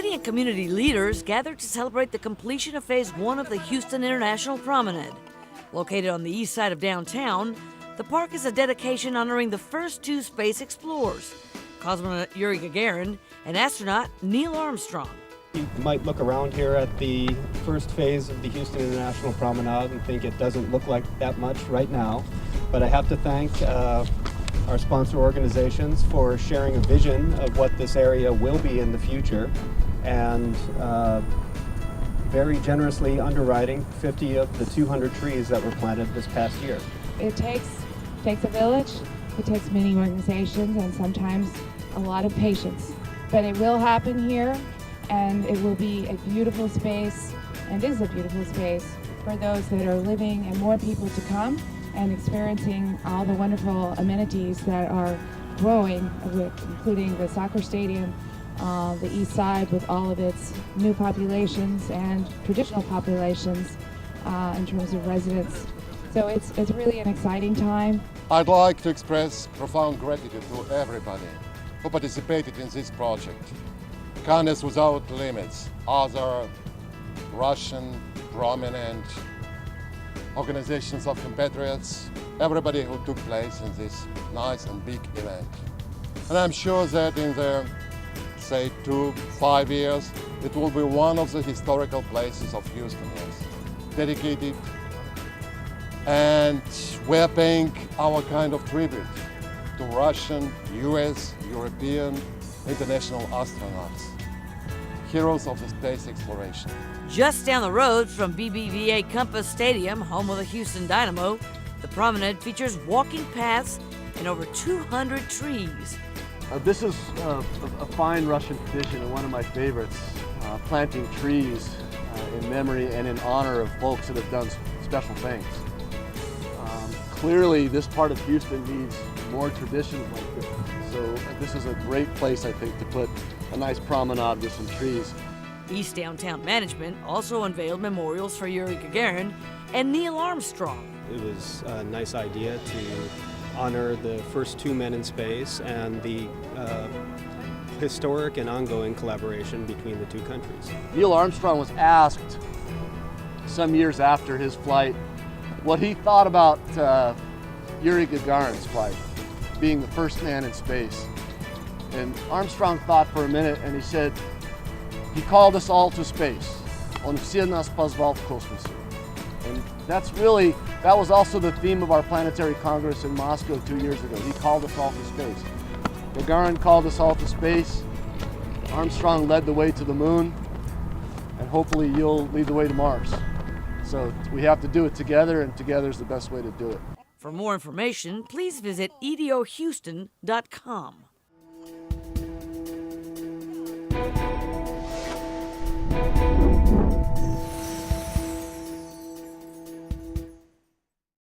City and community leaders gathered to celebrate the completion of Phase 1 of the Houston International Promenade. Located on the east side of downtown, the park is a dedication honoring the first two space explorers, cosmonaut Yuri Gagarin and astronaut Neil Armstrong. You might look around here at the first phase of the Houston International Promenade and think it doesn't look like that much right now, but I have to thank our sponsor organizations for sharing a vision of what this area will be in the future and very generously underwriting 50 of the 200 trees that were planted this past year. It takes a village, it takes many organizations, and sometimes a lot of patience. But it will happen here, and it will be a beautiful space, and is a beautiful space for those that are living, and more people to come and experiencing all the wonderful amenities that are growing, including the soccer stadium, the east side with all of its new populations and traditional populations in terms of residents. So it's really an exciting time. I'd like to express profound gratitude to everybody who participated in this project. Kindness without limits, other Russian prominent organizations of compatriots, everybody who took place in this nice and big event. And I'm sure that in the, say, 2-5 years, it will be one of the historical places of Houston, yes, dedicated. And we're paying our kind of tribute to Russian, US, European, international astronauts, heroes of the space exploration. Just down the road from BBVA Compass Stadium, home of the Houston Dynamo, the promenade features walking paths and over 200 trees. This is a fine Russian tradition and one of my favorites, planting trees in memory and in honor of folks that have done special things. Clearly, this part of Houston needs more traditions like this. So this is a great place, I think, to put a nice promenade with some trees. East Downtown Management also unveiled memorials for Yuri Gagarin and Neil Armstrong. It was a nice idea to honor the first two men in space and the historic and ongoing collaboration between the two countries. Neil Armstrong was asked some years after his flight what he thought about Yuri Gagarin's flight, being the first man in space. And Armstrong thought for a minute and he said, he called us all to space. Он все нас позвал в космос. And that was also the theme of our planetary congress in Moscow 2 years ago. He called us all to space. Gagarin called us all to space. Armstrong led the way to the moon, and hopefully you'll lead the way to Mars. So we have to do it together, and together is the best way to do it. For more information, please visit ediohouston.com.